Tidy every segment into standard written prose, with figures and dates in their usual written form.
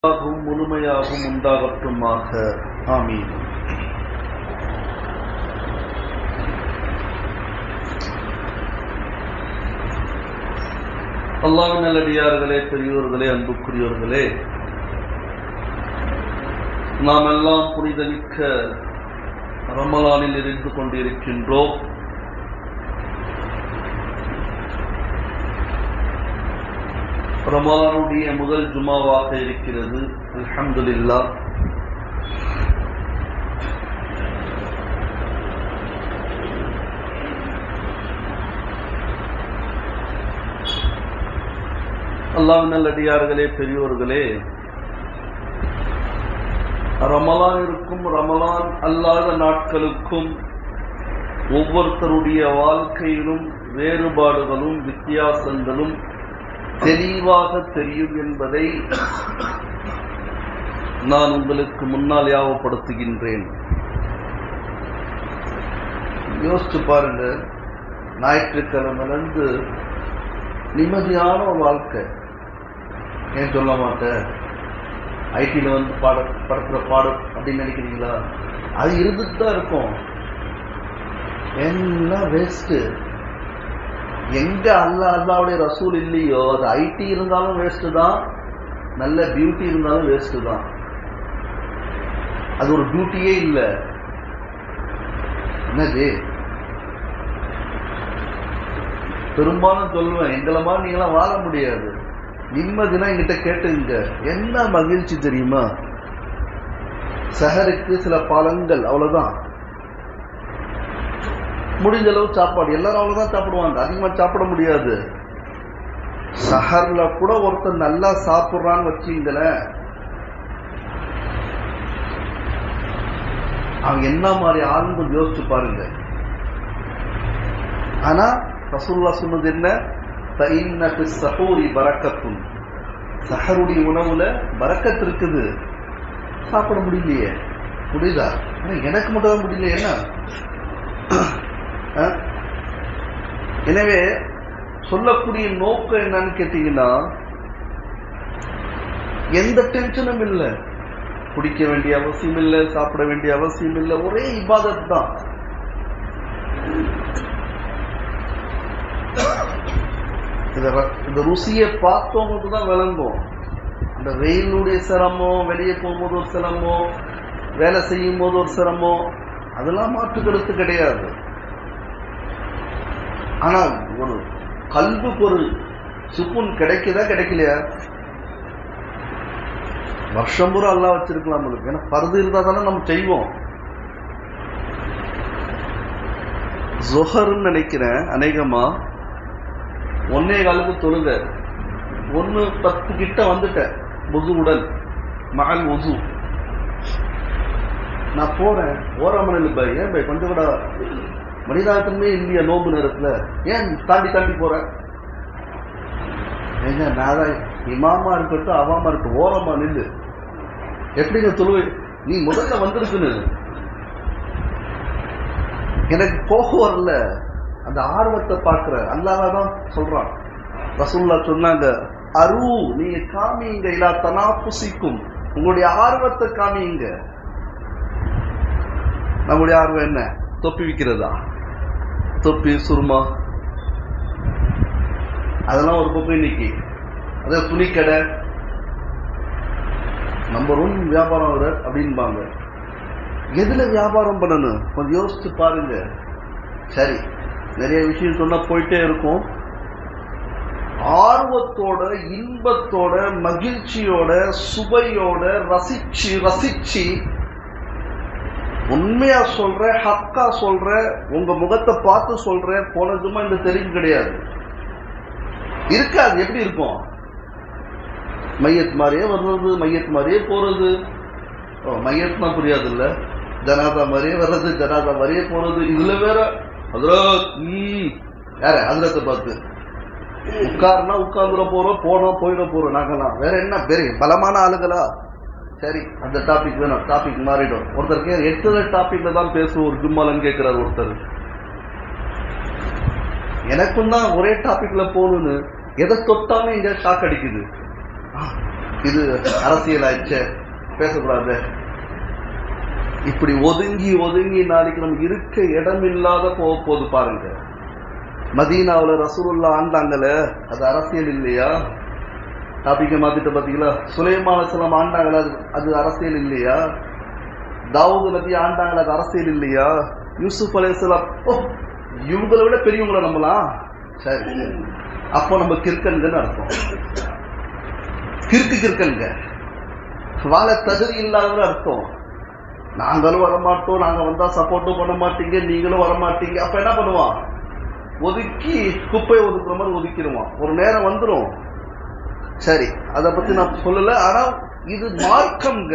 முழுமையாகவும் உண்டாகட்டுமாக. ஆமீன். அல்லாஹ்வின் நல்லடியார்களே, பெரியோர்களே, அன்புக்குரியவர்களே, நாம் எல்லாம் புனிதமிக்க ரமலானில் இருந்து கொண்டிருக்கின்றோம். ரமலானுடைய முதல் ஜுமாவாக இருக்கிறது. அல்ஹம்துலில்லாஹ். அல்லாஹ்வின் நல்லடியார்களே, பெரியோர்களே, ரமலானிற்கும் ரமலான் அல்லாத நாட்களுக்கும் ஒவ்வொருத்தருடைய வாழ்க்கையிலும் வேறுபாடுகளும் வித்தியாசங்களும் தெளிவாக தெரியும் என்பதை நான் உங்களுக்கு முன்னால் ஞாபகப்படுத்துகின்றேன். யோசிச்சு பாருங்க, ஞாயிற்றுக்கிழமையிலிருந்து நிம்மதியான வாழ்க்கை. ஏன் சொல்ல மாட்டேன், ஐடியில் வந்து படுத்துற பாடம் அப்படின்னு நினைக்கிறீங்களா? அது இருந்துட்டு தான் இருக்கும். என்ன வேஸ்ட்டு. எங்க அல்லாவுடைய ரசூல் இல்லையோ, அது ஐடி இருந்தாலும் வேஸ்ட்டு தான், நல்ல பியூட்டி இருந்தாலும் வேஸ்ட்டு தான். அது ஒரு பியூட்டியே இல்லை. என்னது, பெரும்பாலும் சொல்லுவேன், எங்களை மாதிரி நீங்களாம் வாழ முடியாது. நிம்மதினா என்கிட்ட கேட்டுங்க. என்ன மகிழ்ச்சி தெரியுமா? சஹருக்கு சில பழங்கள், அவ்வளவுதான். முடிஞ்ச அளவு சாப்பாடு, எல்லாரும் அவ்வளவுதான் சாப்பிடுவாங்க, அதிகமா சாப்பிட முடியாது. சஹர்ல கூட ஒருத்தர் நல்லா சாப்பிடுறான்னு வச்சுங்களேன், அவங்க என்ன மாதிரி ஆளுங்க யோசிச்சு பாருங்க. ஆனா ரசூலுல்லாஹ் சொன்னது என்ன? ஃபஇன்ன ஃபிஸ் ஸஹூரி பரக்கத்துன். சஹருடைய உணவுல பரக்கத் இருக்குது. சாப்பிட முடியலையே, முடியுதா? எனக்கு மட்டும் தான் முடியல. என்ன? எனவே சொல்லக்கூடிய நோக்கம் என்னன்னு கேட்டீங்கன்னா, எந்த டென்ஷனும் இல்லை, குடிக்க வேண்டிய அவசியம் இல்லை, சாப்பிட வேண்டிய அவசியம் இல்லை, ஒரே இபாதத் தான். இந்த ருசியை பார்த்தவங்களுக்கு தான் விளங்கும். அந்த வெயிலுடைய சிரமம், வெளியே போகும்போது ஒரு சிரமம், வேலை செய்யும் போது ஒரு சிரமம், அதெல்லாம் மாற்று கருத்து கிடையாது. ஆனா ஒரு கல்புக்கு ஒரு சுக்குன் கிடைக்குதா கிடைக்கலையா? வருஷம் பூரா அல்லாஹ் வச்சிருக்கலாம் உங்களுக்கு. ஏன்னா பருது இருந்தா தானே நம்ம செய்வோம். ஜொஹர்ன்னு நினைக்கிறேன், அநேகமா 1:15 தொழுக, 1:10 கிட்ட வந்துட்டேன் உடன் மகள் உது. நான் போறேன், ஓராமணி பாய், ஏன் பாய் கொஞ்சம் கூட மனிதாத்தன்மே இல்லையா நோம்பு நேரத்துல? ஏன் தாண்டி தாண்டி போற? ஏங்க நான் இமாமா இருக்கட்டும் அவாமா இருக்கட்டும், ஓரமா நில்லு. எப்படிங்க தொழுவை? நீ முதல்ல வந்திருக்குன்னு எனக்கு போக வரல. அந்த ஆர்வத்தை பார்க்கிற அல்லாஹ் தான் சொல்றான். ரசூலுல்லாஹ் சொன்னாங்க, அரு நீங்க காமிங்க, இல்லா தனாஃபுசிக்கும், உங்களுடைய ஆர்வத்தை காமிங்க. நம்முடைய ஆர்வம் என்ன? தொப்பி விற்கிறதா? தொப்பி சுருமா அதெல்லாம் ஒரு பக்கம். இன்னைக்கு அத துணிக்கடை, நம்ம ரூம் வியாபாரம் அப்படின்பாங்க. எதுல வியாபாரம் பண்ணணும் கொஞ்சம் யோசிச்சு பாருங்க. சரி, நிறைய விஷயம் சொன்னா போயிட்டே இருக்கும். ஆர்வத்தோட, இன்பத்தோட, மகிழ்ச்சியோட, சுவையோட ரசிச்சு ரசிச்சு, உண்மையா சொல்ற, ஹக்கா சொல்ற, உங்க முகத்தை பார்த்து சொல்ற, போனதுமா இந்த தெரிவு கிடையாது, இருக்காது. எப்படி இருக்கும்? மையத் மாதிரியே வர்றது, மையத் மாதிரியே போறது. மையத்னா புரியாது இல்ல, ஜனாதா மாதிரியே வர்றது, ஜனாதா மாதிரியே போறது. இதுல வேற ஹஜ்ரத், யார ஹஜ்ரத்தை பார்த்து உட்கார்னா உட்கார்ந்துட போறோம், போனோம் போயிட போறோம். நாங்கெல்லாம் வேற என்ன பெரிய பலமான ஆளுகளா? சரி, அந்த டாபிக் வேணும், டாபிக் மாறிடும். ஒருத்தருக்கு 8 டாபிக்ல தான் பேசுவோம் ஒரு ஜும்மாலன்னு கேட்கிறார் ஒருத்தர். எனக்கும் தான் ஒரே டாபிக்ல போகணும்னு எதை தொட்டாலும் இங்க ஷாக் அடிக்குது. இது அரசியல் ஆயிடுச்சு, பேசக்கூடாது. இப்படி ஒதுங்கி ஒதுங்கி நாளைக்கு நம்ம இருக்க இடம் இல்லாத போகுது பாருங்க. மதீனாவுல ரசூலுல்லாஹ் ஆண்டாங்கல, அது அரசியல் இல்லையா? டாபிக்க மாத்திட்டு பாத்தீங்களா? சுலைமான் அலைஹிஸ்ஸலாம் ஆண்டாங்களா, அது அரசியல் இல்லையா? தாவூத் நபி ஆண்டாங்களா, அது அரசியல் இல்லையா? யூசுப் அலைஹிஸ்ஸலாம் இவங்களை விட பெரியவங்களை நம்பலாம். சரி, அப்போ நம்ம கிறுக்கன்கன்னு அர்த்தம். கிறுக்கன்க வாழ தகுதி இல்லாத அர்த்தம். நாங்களும் வரமாட்டோம், நாங்க வந்தா சப்போர்ட்டும் பண்ண மாட்டீங்க, நீங்களும் வரமாட்டீங்க. அப்ப என்ன பண்ணுவான்? ஒதுக்கி குப்பையை ஒதுக்குற மாதிரி ஒதுக்கிடுவான். ஒரு நேரம் வந்துடும். சரி, அதை பத்தி நான் சொல்லல. ஆனா இது மார்க்கம்ங்க.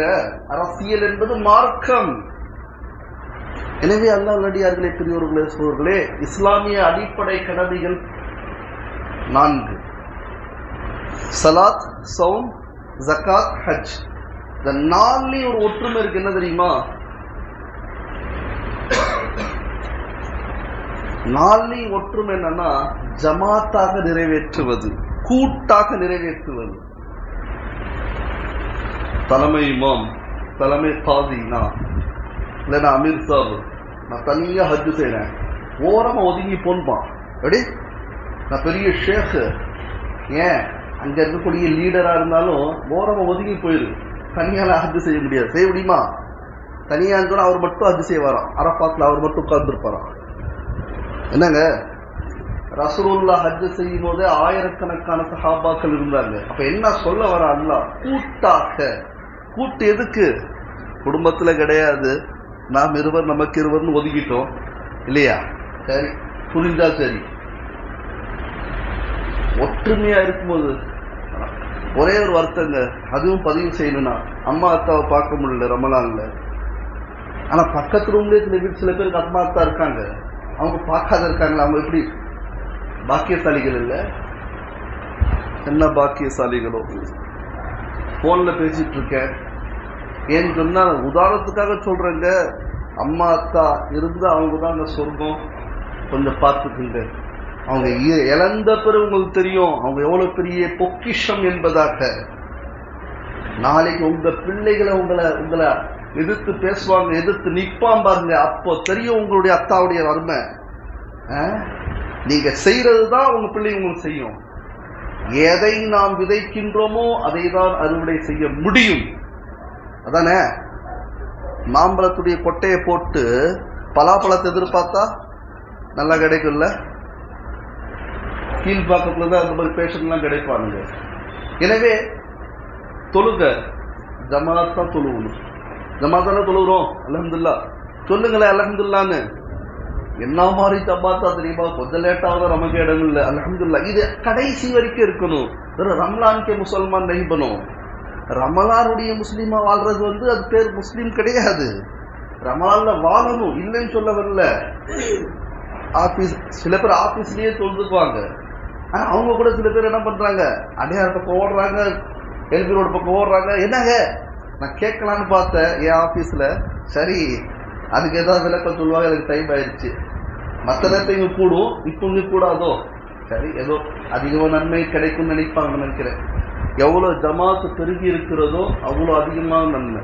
அரசியல் என்பது மார்க்கம். எனவே அல்லாஹ் நல்லடியார்களே, பெரியோர்களே, சோர்களே, இஸ்லாமிய அடிப்படை கடமைகள் 4: சலாத், சௌம், ஜகாத், ஹஜ். இந்த 4லயும் ஒரு ஒற்றுமை இருக்கு. என்ன தெரியுமா? 4லயும் ஒற்றுமை என்னன்னா, ஜமாத்தாக நிறைவேற்றுவது, கூட்டாக நிறைவேற்றுவது. தலைமை இமாம், தலைமை காதி, நான் இல்லைன்னா அமீர் சாப், நான் தனியா ஹஜ் செய்யறேன், ஓரமா ஒதுங்கி போன்பான். எப்படி? நான் பெரிய ஷேக், ஏன் அங்க இருக்கக்கூடிய லீடரா இருந்தாலும் ஓரமா ஒதுங்கி போயிரு. தனியால ஹஜ் செய்ய முடியாது. செய்ய முடியுமா? தனியா இருந்தாலும் அவர் மட்டும் ஹஜ் செய்வாராம். அரபாத்ல அவர் மட்டும் உட்கார்ந்துருப்பாராம். என்னங்க, ரசூலுல்லாஹ் ஹஜ் செய்யும் போதே ஆயிரக்கணக்கான சஹாபாக்கள் இருந்தாங்க. அப்ப என்ன சொல்ல வர அல்லாஹ்? கூட்டாக. கூட்டு எதுக்கு? குடும்பத்துல கிடையாது, நாம் இருவர் நமக்கு இருவர்னு ஒதுக்கிட்டோம் இல்லையா? சரி, புரிஞ்சா சரி. ஒற்றுமையா இருக்கும்போது ஒரே ஒரு வருத்தங்க, அதுவும் பதிவு செய்யணும்னா, அம்மா அத்தாவை பார்க்க முடியல ரமலான்ல. ஆனா பக்கத்து ரூம்லேயே சில பேருக்கு அம்மா அத்தா இருக்காங்க, அவங்க பார்க்காத இருக்காங்களா? அவங்க எப்படி பாக்கியசாலிகள் இல்ல? என்ன பாக்கியசாலிகளோ. போன்ல பேசிட்டு இருக்கேன். ஏன்னு சொன்னா, உதாரணத்துக்காக சொல்றேங்க, அம்மா அத்தா இருந்தா அவங்க தான் சொர்க்கம். கொஞ்சம் பார்த்துக்குங்க. அவங்க இழந்த பிறகு உங்களுக்கு தெரியும் அவங்க எவ்வளவு பெரிய பொக்கிஷம் என்பதாக. நாளைக்கு உங்க பிள்ளைகளை உங்களை எதிர்த்து பேசுவாங்க, எதிர்த்து நிற்பான் பாருங்க, அப்போ தெரியும் உங்களுடைய அத்தாவுடைய வறுமை. நீங்க செய்யறதுதான் உங்க பிள்ளைங்க உங்களுக்கு செய்யும். எதை நாம் விதைக்கின்றோமோ அதை தான் அறுவடை செய்ய முடியும். அதானே? மாம்பழத்துடைய கொட்டையை போட்டு பலாப்பழத்தை எதிர்பார்த்தா நல்லா கிடைக்கும்ல? கீழ்பாக்கத்துலதான் அந்த மாதிரி பேஷன்லாம் கிடைப்பானுங்க. எனவே தொழுக ஜமாத் தான் தொழுவணும். ஜமாத் தானே தொழுகிறோம். அல்ஹம்துலில்லாஹ் சொல்லுங்களேன், அல்ஹம்துலில்லாஹ்னு. என்ன மாதிரி ஜமாத்தா தெரியுமா? கொஞ்சம் லேட்டாக நமக்கு இடம் இல்லை. அல்ஹம்துலில்லாஹ் இது கடைசி வரைக்கும் இருக்கணும். ரம்லான்கே முசல்மான் நஹி பனோ. ரமலானுடைய முஸ்லீமா வாழ்றது அது பேர் முஸ்லீம் கிடையாது. ரமலான்ல வாழணும், இல்லைன்னு சொல்ல வரல. ஆபீஸ், சில பேர் ஆபீஸ்லயே தொழுதுக்குவாங்க. ஆனா அவங்க கூட சில பேர் என்ன பண்றாங்க, அடையார் பக்கம் ஓடுறாங்க, எல்பி ரோடு பக்கம் ஓடுறாங்க. என்னங்க, நான் கேட்கலான்னு பார்த்தேன் என் ஆபீஸ்ல. சரி, அதுக்கு ஏதாவது விளக்கம் சொல்லுவாங்க. எனக்கு டைம் ஆயிடுச்சு. மற்ற நேரத்தை இங்க கூடும், இப்போ இங்க கூடாதோ. சரி, ஏதோ அதிகமா நன்மை கிடைக்கும் நினைப்பாங்க நினைக்கிறேன். எவ்வளவு ஜமாத்து பெருகி இருக்கிறதோ அவ்வளவு அதிகமான நன்மை.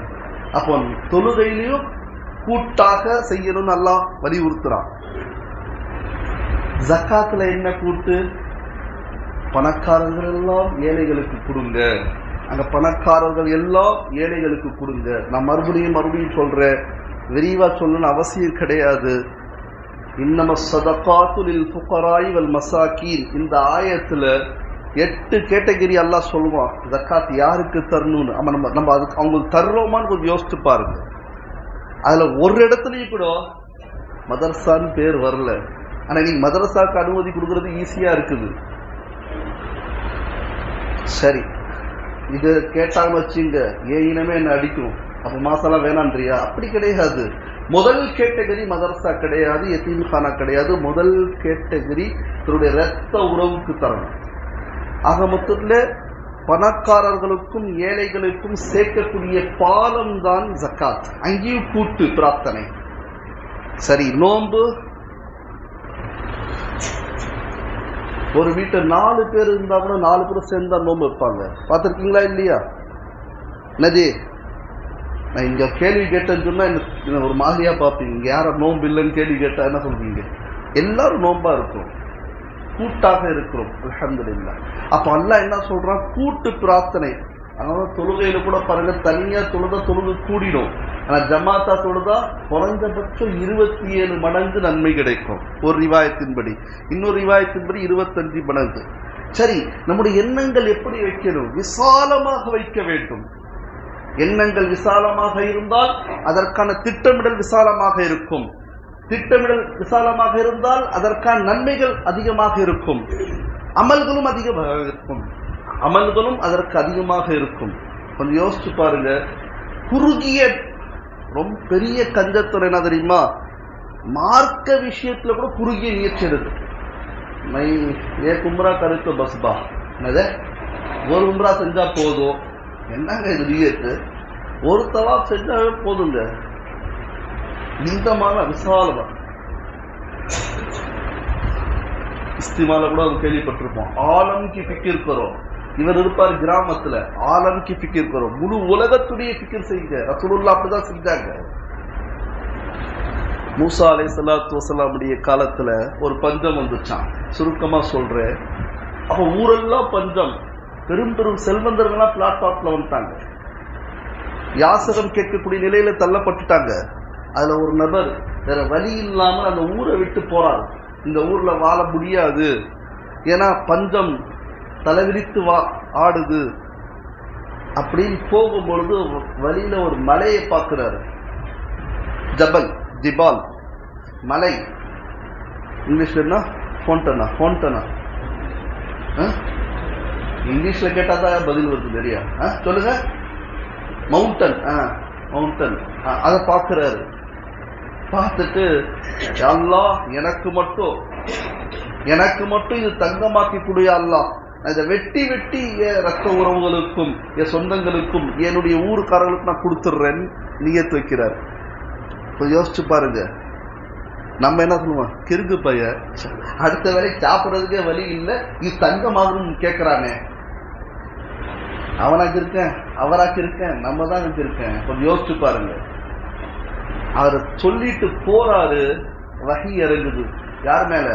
அப்போ தொழுகையிலையும் கூட்டாக செய்யணும்னு அல்லாஹ் வலியுறுத்துறான். ஜக்காத்துல என்ன கூட்டு? பணக்காரர்கள் எல்லாம் ஏழைகளுக்கு கொடுங்க. அங்க பணக்காரர்கள் எல்லாம் ஏழைகளுக்கு கொடுங்க. நான் மறுபடியும் சொல்றேன், விரிவா சொல்லணும்னு அவசியம் கிடையாது. இன்னம ஸதகாத்து லில் ஃபுகராஇ வல் மசாகீன். இந்த ஆயத்துல 8 கேட்டகரி அல்லாஹ் சொல்லுவான். ஜக்காத் யாருக்கு தரணும்னு. நம்ம அதுக்கு அவங்களுக்கு தர்றோமான்னு கொஞ்சம் யோசிச்சு பாருங்க. அதுல ஒரு இடத்துலயும் கூட மதரசான்னு பேர் வரல. ஆனா நீங்க மதரசாக்கு அனுமதி கொடுக்கறது ஈஸியா இருக்குது. சரி, இது கேட்டாங்க வச்சுங்க, ஏன் இனமே என்ன அடிக்கும், அப்ப மாசெல்லாம் வேணான்றியா? அப்படி கிடையாது. முதல் கேட்டகரி மதரசா கிடையாது, யதீம்கானா கிடையாது. முதல் கேட்டகரி தன்னுடைய ரத்த உறவுக்கு தரணும். ஆக மொத்தத்துல பணக்காரர்களுக்கும் ஏழைகளுக்கும் சேர்க்கக்கூடிய பாலம் தான் ஜக்காத். அங்கேயும் கூட்டு பிரார்த்தனை. சரி, நோன்பு, ஒரு வீட்டை 4 பேர் இருந்தா கூட 4 பேரும் சேர்ந்தா நோன்பு வைப்பாங்க. பார்த்திருக்கீங்களா இல்லையா? என்னது நான் இங்க கேள்வி கேட்டேன்னு சொன்னா என்ன ஒரு மாதிரியா பார்ப்பீங்க. இங்க யார நோன்பு இல்லைன்னு கேள்வி கேட்டா என்ன சொல்றீங்க? எல்லாரும் நோன்பா இருக்கும், கூட்டாக இருக்கிறோம் அல்ஹம்துலில்லாஹ். அப்ப அல்லாஹ் என்ன சொல்றான்? கூட்டு பிரார்த்தனை. அதனால தொழுகையில கூட பாருங்க, தனியா தொழுது கூடிடும். ஆனா ஜமாத்தா தொழுதா குறைஞ்சபட்சம் 27 மடங்கு நன்மை கிடைக்கும் ஒரு ரிவாயத்தின்படி. இன்னொரு ரிவாயத்தின்படி 25 மடங்கு. சரி, நம்முடைய எண்ணங்கள் எப்படி வைக்கணும்? விசாலமாக வைக்க வேண்டும். எண்ணங்கள் விசாலமாக இருந்தால் அதற்கான திட்டமிடல் விசாலமாக இருக்கும். திட்டமிடல் விசாலமாக இருந்தால் அதற்கான நன்மைகள் அதிகமாக இருக்கும், அமல்களும் அதிகமாக இருக்கும். அமல்களும் அதற்கு அதிகமாக இருக்கும். கொஞ்சம் யோசிச்சு பாருங்க. குறுகிய ரொம்ப பெரிய கஞ்சத்தோட என்ன தெரியுமா? மார்க்க விஷயத்துல கூட குறுகிய முயற்சி எடுக்கு. ஏ கும்ரா கருத்து பஸ்பா என்னது, ஒரு உம்ரா செஞ்சா போதும். என்னங்க இது நியத்து? ஒரு தவாப் செஞ்சாவே போதுங்க. இந்த மாதிரி விசாலமா இஸ்திமால கூட கேள்விப்பட்டிருப்போம். ஆலம்கி ஃபிக்ர் கரோம். இவர் இருப்பார் கிராமத்துல, ஆலம்கி ஃபிக்ர் கரோம். முழு உலகத்துடைய ஃபிக்ர் செய்யுங்க. ரசூலுல்லாஹ் அப்படிதான் செஞ்சாங்க. மூசா அலைஹிஸ்ஸலாத்து வஸலாமுடைய காலத்துல ஒரு பஞ்சம் வந்துச்சான். சுருக்கமா சொல்றேன். அப்ப ஊரெல்லாம் பஞ்சம். பெரும் பெரும் செல்வந்தர்கள்லாம் பிளாட்பார்ட்ல வந்துட்டாங்க. யாசகம் கேட்கக்கூடிய நிலையில தள்ளப்பட்டுட்டாங்க. அதுல ஒரு நபர் வேற வழி இல்லாமல் அந்த ஊரை விட்டு போறாரு. இந்த ஊர்ல வாழ முடியாது, ஏன்னா பஞ்சம் தலைவிரித்து ஆடுது அப்படின்னு போகும்பொழுது வழியில ஒரு மலையை பார்க்கிறாரு. ஜபல், ஜிபால், மலை. இங்கிலீஷ்ல என்ன? ஃபோண்டனா. இங்கிலீஷ்ல கேட்டாதான் பதில் வருது தெரியா? சொல்லுங்க. மவுண்டன். அதை பார்க்கிறாரு. பார்த்துட்டு, அல்லாஹ் எனக்கு மட்டும் இது தங்கமாக்கி குடியா அல்லாஹ். இதை வெட்டி என் ரத்த உறவுகளுக்கும் என் சொந்தங்களுக்கும் என்னுடைய ஊருக்காரர்களுக்கு நான் கொடுத்துடுறேன்னு நியத்து வைக்கிறார். யோசிச்சு பாருங்க. நம்ம என்ன சொல்லுவோம்? கிறுக்கு பைய, அடுத்த வேலை சாப்பிட்றதுக்கே வழி இல்லை, இது தங்கமாகணும்னு கேட்கிறானே. அவனாக்கு இருக்கேன், அவராக்கு இருக்கேன், நம்ம தான் இருக்கேன். கொஞ்சம் யோசிச்சு பாருங்க. அவர் சொல்லிட்டு போறாரு. வஹி இறங்குது. யார் மேல?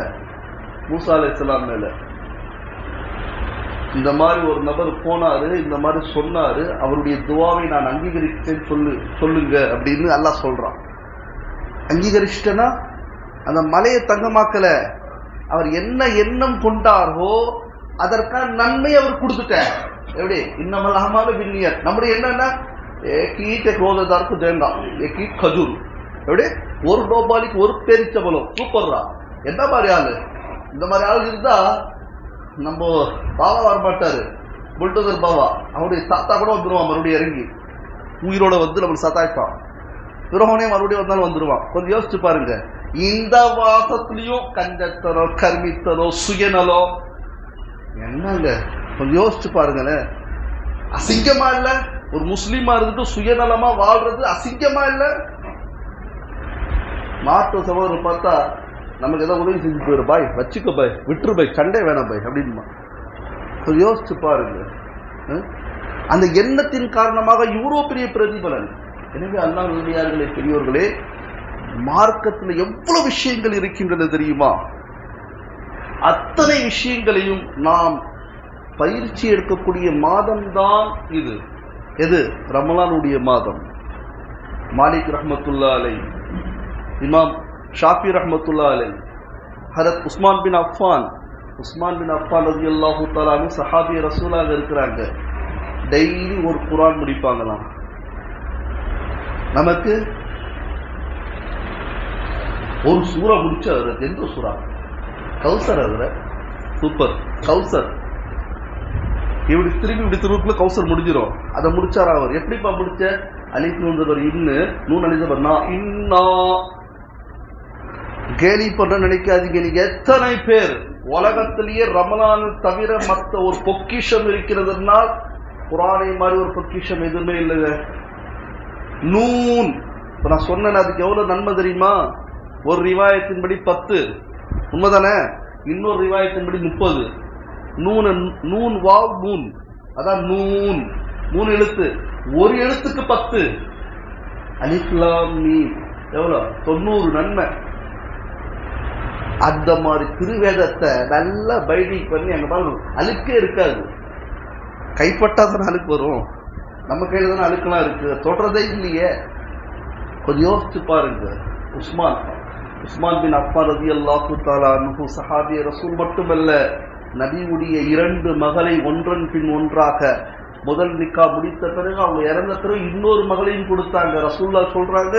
மூசா அலைஹிஸ்ஸலாம் மேல. இந்த மாதிரி ஒரு நபர் போனாரு, இந்த மாதிரி சொன்னாரு, அவருடைய துவாவை நான் அங்கீகரித்தேன் சொல்லுங்க அப்படின்னு அல்லாஹ் சொல்றான். அங்கீகரிச்சிட்டனா அந்த மலையை தங்கமாக்கல. அவர் என்ன எண்ணம் கொண்டாரோ அதற்கான நன்மை அவர் கொடுத்துட்டார். எப்படி? இன்னமல் அஹ்மாலு பின்னியத். நம்முடைய என்னன்னா ரோததாருக்கு தேங்காய், ஏகீட் கஜூர். எப்படி? ஒரு டோபாலிக்கு ஒரு பேரிச்சபலம். சூப்பர்ரா. என்ன மாதிரி ஆளு? இந்த மாதிரி ஆள் இருந்தா நம்ம பாவா வரமாட்டாரு. புல்டோசர் பாவா அவருடைய தாத்தா கூட வந்துருவான். மறுபடியும் இறங்கி உயிரோட வந்து நம்ம சத்தாய்ப்பான். பிறகனே மறுபடியும் வந்தாலும் வந்துருவான். கொஞ்சம் யோசிச்சு பாருங்க. இந்த வாசத்துலயும் கஞ்சத்தனோ, கர்மித்தனோ, சுயநலோ என்னங்க? கொஞ்சம் யோசிச்சு பாருங்களேன். அசிங்கமா இல்ல? ஒரு முஸ்லீமா இருந்துட்டு சுயநலமா வாழ்றது அசிங்கமா இல்ல? மாற்று சகோதரர் பார்த்தா நமக்கு ஏதாவது உதவி செஞ்சு போயிரு பாய், வச்சுக்க பாய், விட்டுரு பாய், சண்டை வேணாம் பாய் அப்படின்மா. யோசிச்சு பாருங்க. அந்த எண்ணத்தின் காரணமாக இவ்வளோ பெரிய பிரதிபலன். எனவே அல்லாஹ் நல்லடியார்களே, பெரியோர்களே, மார்க்கத்தில் எவ்வளவு விஷயங்கள் இருக்கின்றது தெரியுமா? அத்தனை விஷயங்களையும் நாம் பயிற்சி எடுக்கக்கூடிய மாதம்தான் இது. எது? ரமலானுடைய மாதம். மாலிக் ரஹ்மத்துல்லாஹி அலைஹி, இமாம் ஷாஃபி ரஹ்மத்துல்லாஹி அலைஹி, ஹஜரத் உஸ்மான் பின் அஃபான் ரலியல்லாஹு தஆலா அன்ஹு சஹாபி ரசூலாக இருக்கிறாங்க. டெய்லி ஒரு குர்ஆன் முடிப்பாங்களாம். நமக்கு ஒரு சூரா முடிச்ச எந்த சூரா? கௌசர். அதுல சூப்பர் கௌசர். இப்படி திருப்பி கௌசர் முடிஞ்சிடும். அதை முடிச்சாரா அவர்? எப்படிப்பா முடிச்ச? அலிஃப் நூன் ஜபர் இன்னு, நூன் அலிஃப் ஜபர் நா, இன்னா. கேலி பண்ண நினைக்காதீங்க. நீங்க எத்தனை பேர் உலகத்திலேயே ரமலான் தவிர மற்ற ஒரு பொக்கிஷம் இருக்கிறதுனா குர்ஆனை மாதிரி ஒரு பொக்கிஷம் எதுவுமே இல்லைங்க. நூன். இப்ப நான் சொன்னேன், அதுக்கு எவ்வளவு நன்மை தெரியுமா? ஒரு ரிவாயத்தின்படி 10, உண்மைதானே? இன்னொரு ரிவாயத்தின்படி 30. நூன் வாவ் நூன், அதான் நூன் 3 எழுத்து. ஒரு எழுத்துக்கு 10. அலிஃப் லாம் மீம் எவ்வளவு? 90 நன்மை. அந்த மாதிரி திருவேதத்தை நல்லா பைண்டிங் பண்ணி அங்க பாருங்க, அழுக்கே இருக்காது. கைப்பட்டாதானே அழுக்கு வரும், நம்ம கையில தானே அழுக்கெல்லாம் இருக்கு, தொடரதே இல்லையே. கொஞ்சம் யோசிச்சு பாருங்க. உஸ்மான் பின் அஃபான் ரலியல்லாஹு தஆலா அன்ஹு சஹாபி ரசூல் மட்டுமல்ல, நபியுடைய 2 மகளை ஒன்றன் பின் ஒன்றாக முதல் நிக்கா முடித்த பிறகு அவங்க இறந்த பிறகு இன்னொரு மகளையும் கொடுத்தாங்க. ரசூலுல்லாஹ் சொல்றாங்க,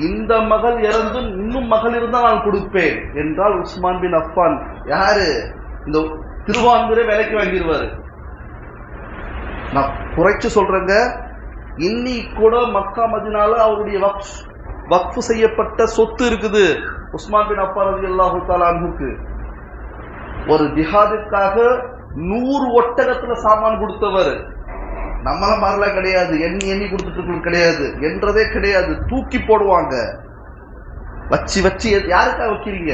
இந்த மகள் இறந்தும் இன்னும் மகள் இருந்தால் நான் கொடுப்பேன் என்றால் உஸ்மான் பின் அஃபான் யாரு? இந்த திருவாங்கூரை விலைக்கு வாங்கிடுவாரு. நான் குறைச்சு சொல்றேங்க. இன்னி கூட மக்கா மதீனால அவருடைய வக்ஃப் செய்யப்பட்ட சொத்து இருக்குது. உஸ்மான் பின் அஃபான் ரலியல்லாஹு தஆலா அன்ஹுக்கு ஒரு ஜிஹாதுக்காக 100 ஒட்டகத்துல சாமான் கொடுத்தவர். நம்மள மாதிரிலாம் கிடையாது, எண்ணி கொடுத்துட்டு கிடையாது, என்றதே கிடையாது. தூக்கி போடுவாங்க. வச்சு யாருக்கா வைக்கிறீங்க?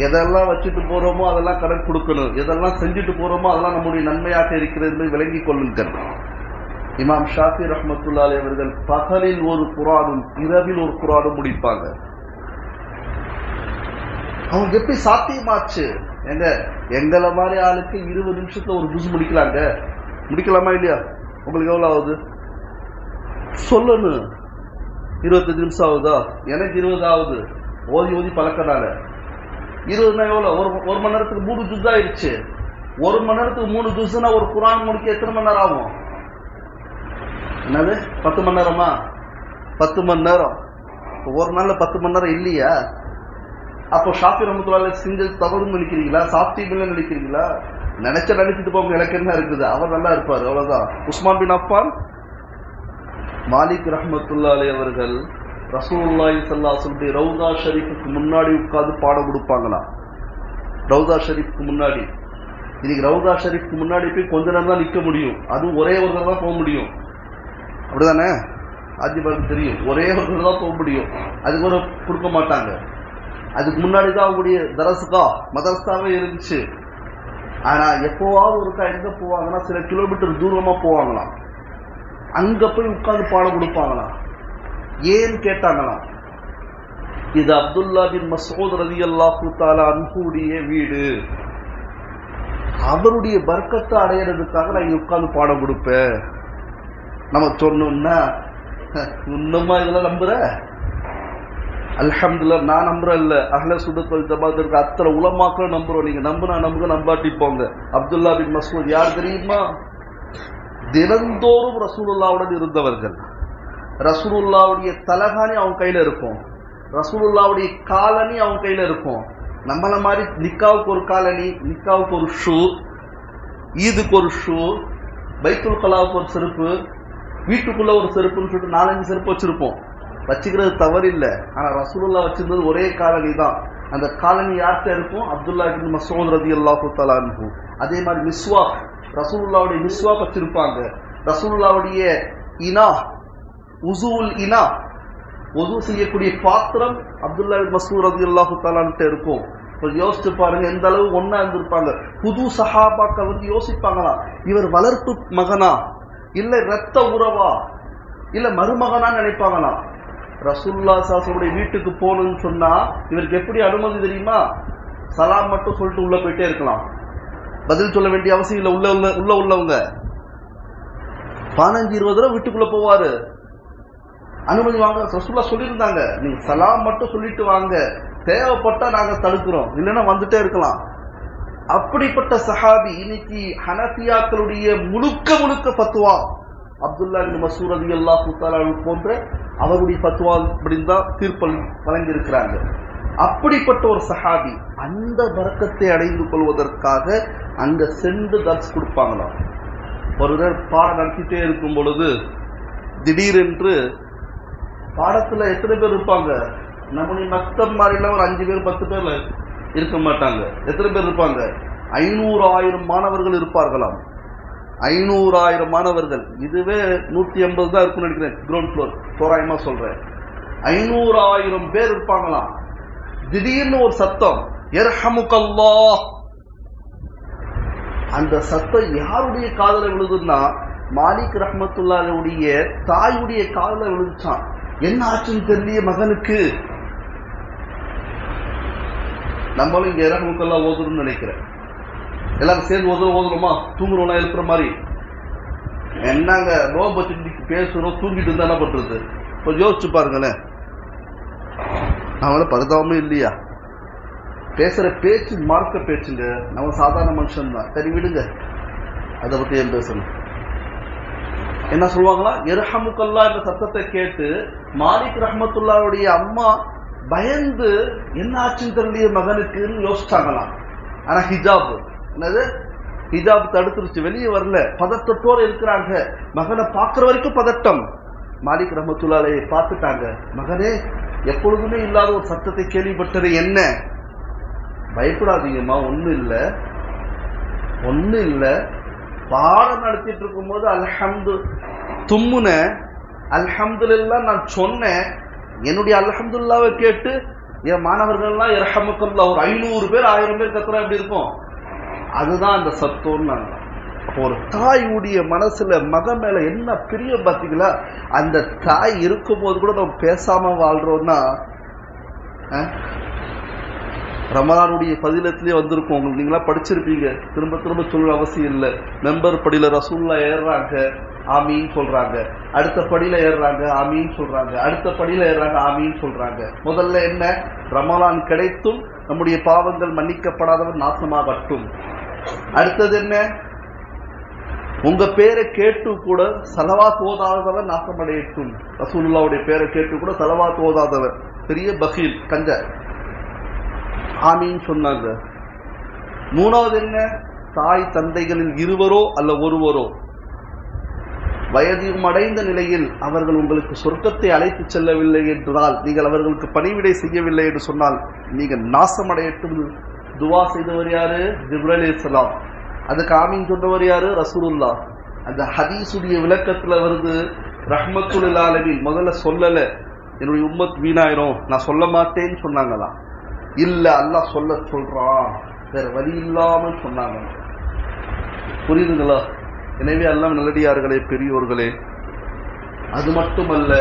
எதெல்லாம் வச்சுட்டு போறோமோ அதெல்லாம் கடன் கொடுக்கணும், எதெல்லாம் செஞ்சுட்டு போறோமோ அதெல்லாம் நம்முடைய நன்மையாக இருக்கிறது என்பதை விளங்கிக் கொள்ளுங்கள். இமாம் ஷாஃபி ரஹ்மத்துல்லாஹி அலைஹி அவர்கள் பகலில் ஒரு குர்ஆனும் இரவில் ஒரு குர்ஆனும் முடிப்பாங்க. அவங்க எப்படி சாத்தியமாச்சு? எங்களை மாதிரி ஆளுக்கு 20 நிமிஷத்துல ஒரு ஜூஸ் முடிக்கலாமா இல்லையா? உங்களுக்கு எவ்வளவு ஆகுது சொல்லணும். 25 நிமிஷம் ஆகுதா? எனக்கு 20 ஆகுது. ஓதி பழக்கனால 20 எவ்வளவு? ஒரு மணி நேரத்துக்கு 3 ஜூஸ் ஆயிடுச்சு. 1 மணி நேரத்துக்கு 3 ஜூஸ்னா ஒரு குர்ஆன் முடிக்க எத்தனை மணி நேரம் ஆகும்? என்னது 10 மணி நேரமா? 10 மணி நேரம். ஒரு நாள்ல 10 மணி நேரம் இல்லையா? அப்போ ஷாஃபி ரஹ்மத்துல்லாஹி செஞ்ச தவறுன்னு நினைக்கிறீங்களா? சாத்தியமில்லை நினைக்கிறீங்களா? நினைச்சிட்டு போங்க, எனக்கு என்ன இருக்குது, அவர் நல்லா இருப்பார், அவ்வளவுதான். உஸ்மான் பின் அஃபான், மாலிக் ரஹ்மத்துல்லாஹி அலைஹி அவர்கள் ரசூலுல்லாஹி ஸல்லல்லாஹு அலைஹி வஸல்லம் ரவுதா ஷரீஃபுக்கு முன்னாடி உட்கார்ந்து பாடம் கொடுப்பாங்களாம். ரவுதா ஷரீஃபுக்கு முன்னாடி. இன்னைக்கு ரவுதா ஷரீஃபுக்கு முன்னாடி போய் கொஞ்ச நேரம் தான் நிற்க முடியும், அதுவும் ஒரே ஒரு தடவை தான் போக முடியும். அப்படிதானே? ஆஜிபாருக்கு தெரியும், ஒரே ஒரு தடவை தான் போக முடியும். அதுக்கு ஒரு கொடுக்க மாட்டாங்க. அதுக்கு முன்னாடி தான் அவங்களுடைய மதரசாவே இருந்துச்சு. ஆனா எப்போவாவது ஒருக்கா எங்க போவாங்கன்னா சில கிலோமீட்டர் தூரமா போவாங்களாம். அங்க போய் உட்கார்ந்து பாடம் கொடுப்பாங்களாம். ஏன்னு கேட்டாங்களாம், இது அப்துல்லா பின் மஸ்ஊத் ரலியல்லாஹு தஆலா அன்ஹுடைய வீடு, அவருடைய பர்க்கத்தை அடையிறதுக்காக நான் இங்க உட்கார்ந்து பாடம் கொடுப்பேன். நம்ம சொன்னோம்னா இன்னுமா இதெல்லாம் நம்புற? அல்ஹம்துலில்லாஹ், நான் நம்புறேன் இல்ல, அஹ்ல சுன்னத் வல் ஜமாஅத் இருக்க அத்தனை உலமாக்கள் நம்புறோம். நீங்க நம்புங்க, நம்பாட்டி போங்க. அப்துல்லா பின் மஸ்ஊத் யார் தெரியுமா? தினந்தோறும் ரசூலுல்லாஹ்வுடன் இருந்தவர்கள். ரசூலுல்லாஹ்வுடைய தலகாணி அவங்க கையில இருக்கும், ரசூலுல்லாஹ்வுடைய காலணி அவங்க கையில இருக்கும். நம்மள மாதிரி நிக்காவுக்கு ஒரு காலணி, நிக்காவுக்கு ஒரு ஷூ, ஈதுக்கு ஒரு ஷூ, பைத்துல் கலாவுக்கு ஒரு செருப்பு, வீட்டுக்குள்ள ஒரு செருப்புன்னு சொல்லிட்டு 4-5 செருப்பு வச்சிருப்போம். வச்சுக்கிறது தவறு இல்லை. ஆனா ரசூலுல்லாஹ் வச்சிருந்தது ஒரே காலனி தான். அந்த காலனி யார்கிட்ட இருக்கும்? அப்துல்லா இப்னு மஸ்ஊத் ரலியல்லாஹு தஆலா அன்ஹு. அதே மாதிரி மிஸ்வாக், ரசூலுல்லாஹ்வுடைய மிஸ்வாக் வச்சிருப்பாங்க. ரசூலுல்லாஹ்வுடைய இனா, உஸூல் இனா, உது செய்யக்கூடிய பாத்திரம் அப்துல்லா இப்னு மஸ்ஊத் ரலியல்லாஹு தஆலா அன்ஹு இருக்கும். கொஞ்சம் யோசிச்சு பாருங்க, எந்த அளவு ஒன்னா இருந்திருப்பாங்க. புது சஹாபாக்கள் வந்து யோசிப்பாங்களா, இவர் வளர்ப்பு மகனா இல்ல இரத்த உறவா இல்ல மருமகனா நினைப்பாங்களாம். ரசூலுல்லாஹி ஸல்லல்லாஹு அலைஹி வஸல்லம் வீட்டுக்கு போகணும்னு சொன்னா இவருக்கு எப்படி அனுமதி தெரியுமா? சலாம் மட்டும் சொல்லிட்டு உள்ள போயிட்டே இருக்கலாம், பதில் சொல்ல வேண்டிய அவசியம் இல்லை. உள்ளவங்க 15-20 தடவை வீட்டுக்குள்ள போவாரு, அனுமதி வாங்க. ரசூலுல்லாஹ் சொல்லியிருந்தாங்க, நீங்க சலாம் மட்டும் சொல்லிட்டு வாங்க, தேவைப்பட்டா நாங்க தடுக்கிறோம், இல்லைன்னா வந்துட்டே இருக்கலாம். அப்படிப்பட்ட சஹாபி. இன்னைக்கு ஹனஃபியாக்களுடைய முழுக்க ஃபத்வா அப்துல்லா இப்னு மஸ்ஊத் ரலியல்லாஹு தஆலா போன்ற அவருடைய ஃபத்வா இப்படிதான் தீர்ப்பு வழங்கி இருக்கிறாங்க. அப்படிப்பட்ட ஒரு சஹாபி அந்த பரக்கத்தை அடைந்து கொள்வதற்காக அங்க சென்று தர்ஸ் கொடுப்பாங்களாம். ஒருவர் பாடம் நடத்திட்டே இருக்கும் பொழுது திடீரென்று பாடத்துல எத்தனை பேர் இருப்பாங்க? நம்முடைய மக்தப் மாதிரிலாம் ஒரு 5 பேர் 10 பேர்ல இருக்க மாட்டாங்க. எத்தனை பேர் இருப்பாங்க? 500,000 மாணவர்கள் இருப்பார்களாம். 500,000 மாணவர்கள். இதுவே 180 தான் இருக்குன்னு நினைக்கிறேன், கிரவுண்ட் ஃப்ளோர் தோராயமா சொல்றேன். 500,000 பேர் இருப்பாங்களாம். திடீர்னு ஒரு சத்தம், யர்ஹமுக்கல்லாஹ். அந்த சத்தம் யாருடைய காதல விழுதுன்னா மாலிக் ரஹ்மத்துல்லாஹியுடைய தாயுடைய காலில் விழுந்துச்சான். என்ன ஆச்சுன்னு தெரியல மகனுக்கு. நம்மளும் இங்க இரஹமுக்கெல்லாம் ஓதுறோம்னு நினைக்கிறேன். எல்லாரும் சேர்ந்து ஓதுறோமா? தூங்குறோம்னா எழுப்புற மாதிரி. என்னங்க நோம்பு வச்சுட்டு பேசுறோம், தூங்கிட்டு இருந்தா என்ன பண்றது? கொஞ்சம் யோசிச்சு பாருங்களேன். நம்மள பரிதாபமே இல்லையா? பேசுற பேச்சு மார்க்க பேச்சுங்க. நம்ம சாதாரண மனுஷன் தான். சரி விடுங்க, அதை பத்தி ஏன் பேசணும்? என்ன சொல்லுவாங்களா, இரஹமுக்கல்லா என்ற சத்தத்தை கேட்டு மாலிக் ரஹ்மத்துல்லாஹுடைய அம்மா பயந்து என்ன ஆச்சுன்னு தெரியல மகனுக்குன்னு யோசிச்சாங்களாம். ஆனா ஹிஜாப் என்னது, ஹிஜாப் தடுத்துருச்சு, வெளியே வரல, பதட்டத்தோடு இருக்கிறாங்க. மகனை பார்க்குற வரைக்கும் பதட்டம். மாலிக் ரஹ்மத்துல்லாஹி பார்த்துட்டாங்க. மகனே, எப்பொழுதுமே இல்லாத ஒரு சத்தத்தை கேள்விப்பட்டது, என்ன? பயப்படாதீங்கம்மா, ஒன்றும் இல்லை, ஒன்றும் இல்லை. பாடம் நடத்திட்டு இருக்கும் போது அல்ஹம்து தும்முன அல்ஹம்துலில்லாஹ் நான் சொன்னேன். என்னுடைய அல்ஹம்துலில்லாஹ்வை கேட்டு என் மாணவர்கள்லாம் இரஹமுக்கல்லாஹ் ஒரு 500 பேர் 1000 பேர் கத்துறா எப்படி இருக்கும்? அதுதான் அந்த சத்தம்னு. ஒரு தாயுடைய மனசுல மகன் மேல என்ன பிரியம் பார்த்தீங்களா? அந்த தாய் இருக்கும் போது கூட நம்ம பேசாம வாழ்றோம்னா, ரமலானுடைய பதிலத்திலே வந்திருக்கும் உங்களுக்கு. நீங்களா படிச்சிருப்பீங்க, திரும்ப திரும்ப சொல்ற அவசியம் இல்லை. மெம்பர் படியில ரசூல்லா ஏறுறாங்க, ஆமீன் சொல்றாங்க. அடுத்த படியில ஏறுறாங்க, ஆமீன் சொல்றாங்க. அடுத்த படியில ஏறுறாங்க, ஆமீன் சொல்றாங்க. முதல்ல என்ன? ரமலான் கிடைத்தும் நம்முடைய பாவங்கள் மன்னிக்கப்படாதவர் நாசமாகட்டும். அடுத்தது என்ன? உங்க பேரை கேட்டு கூட சலவாத் ஓதாதவர் நாசமடையட்டும். ரசூலுல்லாஹ்வுடைய பேரை கேட்டு கூட சலவாத் ஓதாதவர் பெரிய பகீல், கஞ்ச, ஆமீன் சொன்னாங்க. மூணாவது என்ன? தாய் தந்தைகளில் இருவரோ அல்ல ஒருவரோ வயதியும் அடைந்த நிலையில் அவர்கள் உங்களுக்கு சொர்க்கத்தை அழைத்து செல்லவில்லை என்றால், நீங்கள் அவர்களுக்கு பணிவிடை செய்யவில்லை என்று சொன்னால், நீங்கள் நாசமடையட்டும் துவா செய்தவர் யாரு? ஜிப்ரீல் அலைஹிஸ்ஸலாம். அதுக்கு ஆமீன் சொன்னவர் யாரு? ரசூலுல்லாஹ். அந்த ஹதீஸுடைய விளக்கத்துல வருது, ரஹ்மத்துல் லில் ஆலமீன் முதல்ல சொல்லல, என்னுடைய உம்மத் வீணாயிரும், நான் சொல்ல மாட்டேன்னு சொன்னாங்களாம். இல்ல, அல்லாஹ் சொல்றான், வேற வழி இல்லாம சொன்னாங்க. புரியுதுங்களா? எனவே அல்லாஹ் நல்லடியார்களே, பெரியோர்களே, அது மட்டுமல்ல,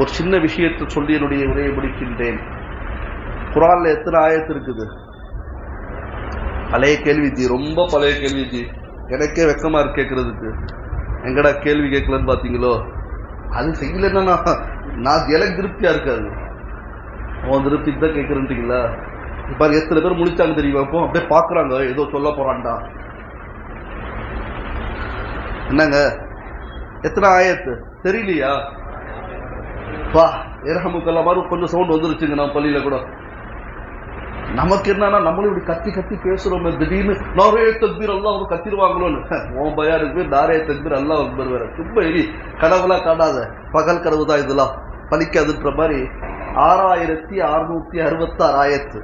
ஒரு சின்ன விஷயத்தை சொல்லி என்னுடைய உரையை முடிக்கின்றேன். குர்ஆன்ல எத்தனை ஆயத்து இருக்குது? பழைய கேள்வி ஜி, ரொம்ப பழைய கேள்வி ஜி. எனக்கே வெக்கமா இருக்கு கேட்கறதுக்கு. எங்கடா கேள்வி கேட்கலன்னு பாத்தீங்களோ? அது செய்யலன்னா நான் எனக்கு திருப்தியா இருக்காது. அவன் திருப்திக்கு தான் கேட்கறீங்களா? இப்ப எத்தனை பேர் முடிச்சாங்க தெரியுமா? இப்போ அப்படியே பாக்குறாங்க, ஏதோ சொல்ல போறான்டா. என்னங்க எத்தனை ஆயத்து தெரியலையா? பா இரஹமுக்கல்லாஹ் மாதிரி கொஞ்சம் சவுண்ட் வந்துருச்சுங்க நம்ம பள்ளியில கூட. நமக்கு என்னன்னா, நம்மளும் இப்படி கத்தி கத்தி பேசுறோம், திடீர்னு நாரே தக்பீர் அல்லாஹ் கத்திடுவாங்களோன்னு. உன் பயானுக்கு பேர் நாரே தக்பீர் அல்லாஹ் அக்பர் வேற. ரொம்ப எரி கனவுலாம் காணாத பகல் கனவு தான் இதெல்லாம், பலிக்காதுன்ற மாதிரி. 6666 ஆயத்து,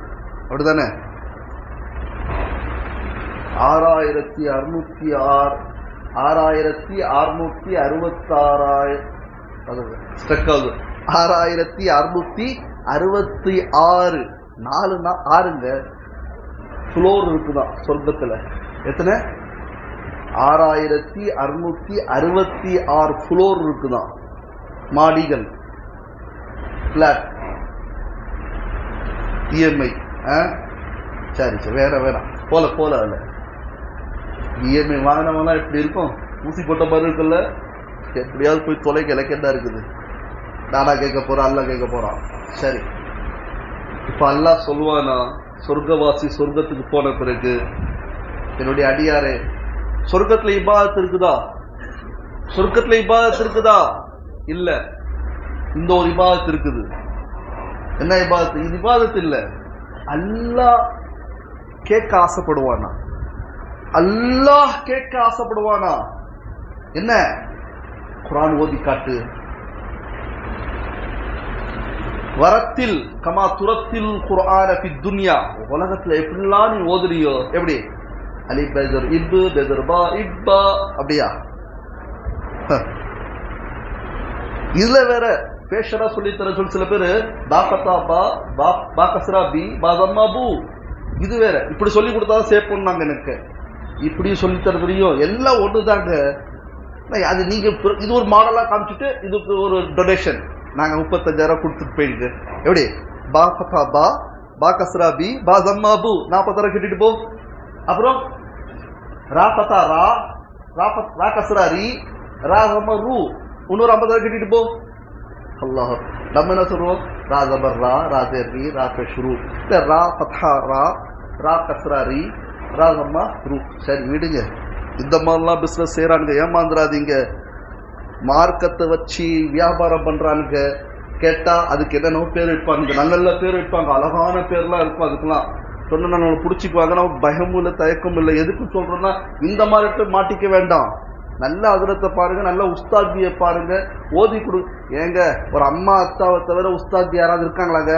அப்படிதானே? 6666 6666 4 ஃப்ளோர் இருக்குதான் சொர்க்கத்துல. எத்தனை? 6666 ஃப்ளோர் இருக்குதான், மாடிகள், பிளாட். இஎம்ஐ சரி சரி, வேற வேணாம், போல போல. அல்ல இஎம்ஐ வாங்கினவங்களாம் எப்படி இருக்கும்? ஊசி போட்ட மாதிரி இருக்குல்ல. எப்படியாவது போய் தொலைக்க இலக்கண்டா இருக்குது. நானா கேட்க போறான், அல்லா கேட்க போறான். சரி, இப்ப அல்லாஹ் சொல்லுவானா, சொர்க்கவாசி சொர்க்கத்துக்கு போன பிறகு, என்னுடைய அடியாரே, சொர்க்கத்துல இபாதத் இருக்குதா? சொர்க்கத்துல இபாதத் இருக்குதா? இல்ல. இந்த ஒரு இபாதத் இருக்குது. என்ன இபாதத்? இது இபாதத் இல்ல. அல்லாஹ் கேட்க ஆசைப்படுவானா? அல்லாஹ் கேட்க ஆசைப்படுவானா? என்ன? குர்ஆன் ஓதி காட்டு. வரத்தில் கமா துரத்தில் குர்ஆன ஃபி துன்யா, உலகத்துல எப்படிலாம் நீ ஓதுறியோ, எப்படி? அலிஃப் பெதர் இப் பெதர் பா இப்பா, அப்படியா? இதுல வேற பேஷரா சொல்லி தர சொல்லி சில பேரு பாக்கத்தா பா பா கஸ்ரா பி பா தம்மா பூ, இது வேற இப்படி சொல்லி கொடுத்தாதான் சேஃப் பண்ணாங்க எனக்கு. இப்படி சொல்லித்தர தெரியும், எல்லாம் ஒண்ணுதாங்க. அது நீங்க இது ஒரு மாடலா காமிச்சிட்டு இதுக்கு ஒரு டொனேஷன் நாங்க 35,000 கொடுத்துட்டு போயிருக்கு. எப்படி பா ஃபதா பா, பா கஸ்ரா பி, பா ஜம்மா பு, 40,000 கட்டிட்டு போ. அப்புறம் ரா ஃபதா ரா, ரா கஸ்ரா ரி, ரா ஜம்மா ரு, இன்னொரு 50,000 கட்டிட்டு போ. அல்லாஹ், நம்ம என்ன சொல்றோம்? ரா ஜபர் ரா, ரா ஜேர் ரி, ரா பெஷ் ரு, இல்ல ரா ஃபதா ரா, ரா கஸ்ரா ரி, ரா ஜம்மா ரு. சரி விடுங்க, இந்த மாதிரிலாம் பிசினஸ் செய்யறானுங்க, ஏமாந்துடாதீங்க. மார்க்கத்தை வச்சு வியாபாரம் பண்றானுங்க. கேட்டா அதுக்கு என்னென்ன பேர் வைப்பாங்க, நல்ல நல்ல பேர் வைப்பாங்க, அழகான பேர்லாம் இருக்கும். அதுக்கெல்லாம் சொன்னா நம்ம பிடிச்சிக்குவாங்க. நம்ம பயமும் இல்லை, தயக்கமும் இல்லை. எதுக்கு சொல்றோம்னா இந்த மாதிரி மாட்டிக்க வேண்டாம். நல்ல அதிரத்தை பாருங்க, நல்ல உஸ்தாத்தியை பாருங்க, ஓதி கொடு. ஏங்க ஒரு அம்மா அத்தாவை தவிர உஸ்தாத்தி யாராவது இருக்காங்களாங்க?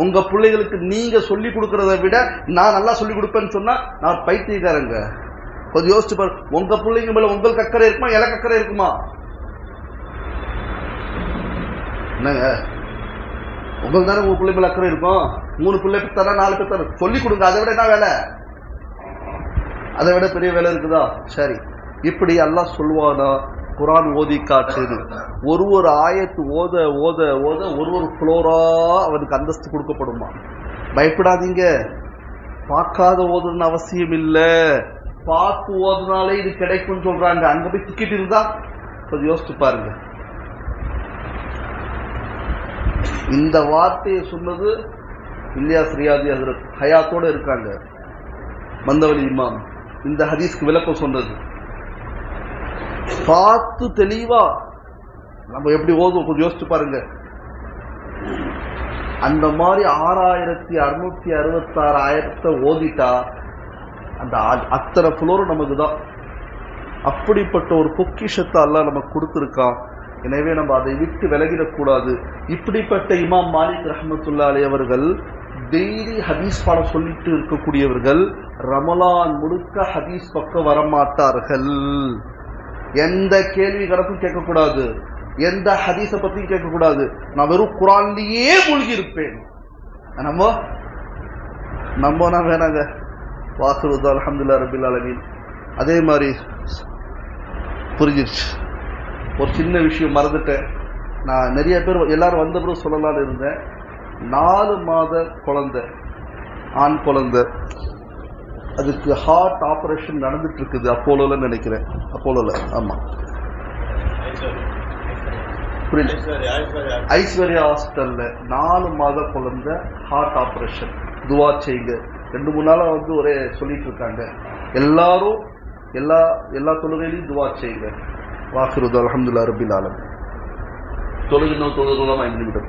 உங்க பிள்ளைகளுக்கு நீங்க சொல்லி கொடுக்கறத விட நான் நல்லா சொல்லி கொடுப்பேன்னு சொன்னா நான் பைத்தியக்காரங்க. கொஞ்சம் யோசிச்சு பாரு. உங்க பிள்ளைங்க மேல உங்களுக்கு அக்கறை இருக்குமா, எனக்கு அக்கறை இருக்குமா? என்னங்க, உங்களுக்கு தானே உங்க பிள்ளை மேல அக்கறை இருக்கும். 3 பிள்ளை பெற்றாரா 4 பெற்றாரு சொல்லி கொடுங்க. அதை விட என்ன வேலை? அதை விட பெரிய வேலை இருக்குதா? சரி, இப்படி அல்லாஹ் சொல்வானா குரான் ஓதி காட்டுது. ஒரு ஆயத்து ஓத ஓத ஓத ஒரு ஃப்ளோரா அவனுக்கு அந்தஸ்து கொடுக்கப்படுமா. பயப்படாதீங்க. பார்க்காத ஓதுன்னு அவசியம் இல்லை, பார்த்து ஓதுனாலே இது கிடைக்கும் சொல்றாங்க. அங்க போய் டிக்கெட் இருந்தா கொஞ்சம் யோசிச்சு பாருங்க. இந்த வார்த்தையை சொன்னது இல்யாஸ் ரியாதி ஹஜ்ரத், ஹயாத்தோட இருக்காங்க. மந்தவலி இமாம் இந்த ஹதீஸ்க்கு விளக்கம் சொன்னது. பார்த்து தெளிவா நம்ம எப்படி ஓதுவோம் கொஞ்சம் யோசிச்சு பாருங்க. அந்த மாதிரி 6666 ஆயிரத்தை ஓதிட்டா அந்த அத்தனை ஃப்ளோரும் நமக்கு தான். அப்படிப்பட்ட ஒரு பொக்கிஷத்தை அல்லாஹ் நமக்கு கொடுத்துருக்கான். எனவே நம்ம அதை விட்டு விலகிடக்கூடாது. இப்படிப்பட்ட இமாம் மாலிக் ரஹ்மத்துல்லாஹி அலைஹி அவர்கள் டெய்லி ஹதீஸ் பாடம் சொல்லிட்டு இருக்கக்கூடியவர்கள். ரமலான் முழுக்க ஹதீஸ் பக்கம் வரமாட்டார்கள். எந்த கேள்வி கணக்கும் கேட்கக்கூடாது, எந்த ஹதீஸ பத்தியும் கேட்கக்கூடாது. நான் வெறும் குரான்லயே மூழ்கி இருப்பேன். நம்ம வேணாங்க. வாசுருதா அல்ஹம்துலில்லாஹி ரப்பில் ஆலமீன். அதே மாதிரி புரிஞ்சிருச்சு. ஒரு சின்ன விஷயம் மறந்துட்டேன். நான் நிறைய பேர் எல்லாரும் வந்த பிறகு சொல்லலாம்னு இருந்தேன். 4 மாத குழந்தை, ஆண் குழந்தை, அதுக்கு ஹார்ட் ஆபரேஷன் நடந்துட்டு இருக்குது அப்போலோல நினைக்கிறேன். அப்போலோல, ஆமா, ஐஸ்வர்யா ஹாஸ்பிட்டல்ல 4 மாத குழந்தை ஹார்ட் ஆபரேஷன். துவா செய்யுங்க. 2-3 நாளா ஒரே சொல்லிட்டு இருக்காங்க. எல்லாரும் எல்லா தொழுகையிலையும் துவா செய்யுங்க. வாஹிரு அல்ஹம்துலில்லாஹி ரப்பில் ஆலமீன். தொழுகை 5 நிமிடம்.